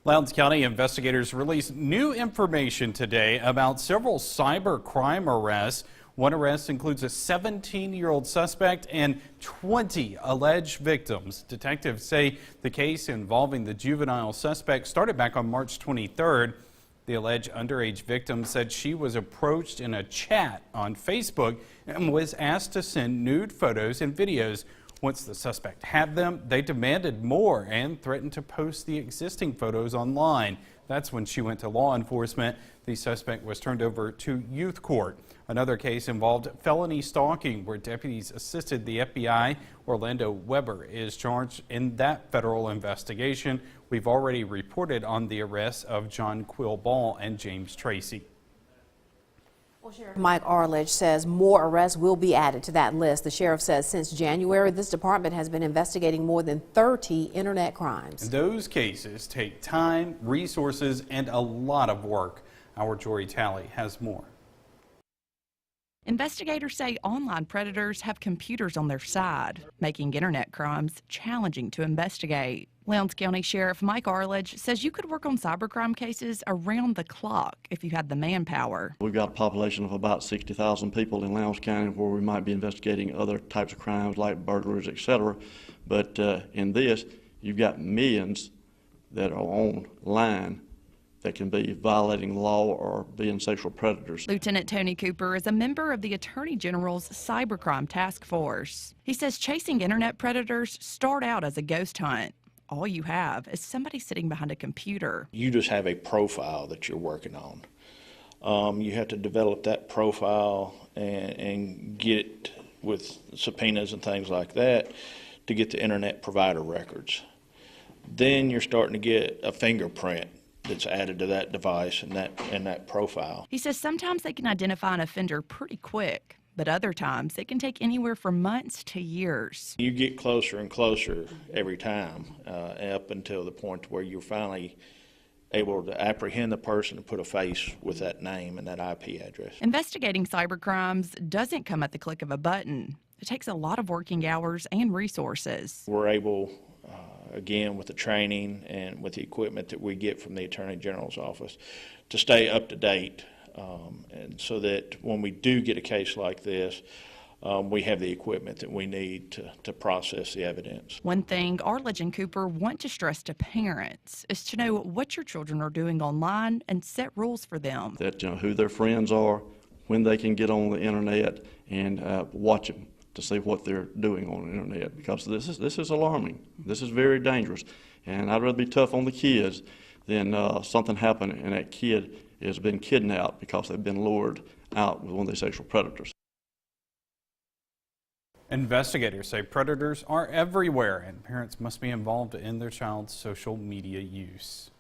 Lowndes County investigators released new information today about several cyber crime arrests. One arrest includes a 17-year-old suspect and 20 alleged victims. Detectives say the case involving the juvenile suspect started back on March 23rd. The alleged underage victim said she was approached in a chat on Facebook and was asked to send nude photos and videos. Once the suspect had them, they demanded more and threatened to post the existing photos online. That's when she went to law enforcement. The suspect was turned over to youth court. Another case involved felony stalking, where deputies assisted the FBI. Orlando Weber is charged in that federal investigation. We've already reported on the arrests of John Quill Ball and James Tracy. Well, Sheriff Mike Arledge says more arrests will be added to that list. The sheriff says since January, this department has been investigating more than 30 internet crimes. Those cases take time, resources, and a lot of work. Our Jory Talley has more. Investigators say online predators have computers on their side, making internet crimes challenging to investigate. Lowndes County Sheriff Mike Arledge says you could work on cybercrime cases around the clock if you had the manpower. We've got a population of about 60,000 people in Lowndes County where we might be investigating other types of crimes like burglaries, etc. But in this, you've got millions that are online that can be violating the law or being sexual predators. Lieutenant Tony Cooper is a member of the Attorney General's Cybercrime Task Force. He says chasing internet predators start out as a ghost hunt. All you have is somebody sitting behind a computer. You just have a profile that you're working on. You have to develop that profile and get it with subpoenas and things like that to get the internet provider records. Then you're starting to get a fingerprint that's added to that device and that profile. He says sometimes they can identify an offender pretty quick, but other times it can take anywhere from months to years. You get closer and closer every time, up until the point where you're finally able to apprehend the person and put a face with that name and that IP address. Investigating cybercrimes doesn't come at the click of a button. It takes a lot of working hours and resources. We're able, again, with the training and with the equipment that we get from the Attorney General's office, to stay up to date, and so that when we do get a case like this, we have the equipment that we need to process the evidence. One thing Arledge and Cooper want to stress to parents is to know what your children are doing online and set rules for them. That who their friends are, when they can get on the internet, and watch them to see what they're doing on the internet, because this is alarming. This is very dangerous, and I'd rather be tough on the kids than something happen and that kid has been kidnapped because they've been lured out with one of these sexual predators. Investigators say predators are everywhere and parents must be involved in their child's social media use.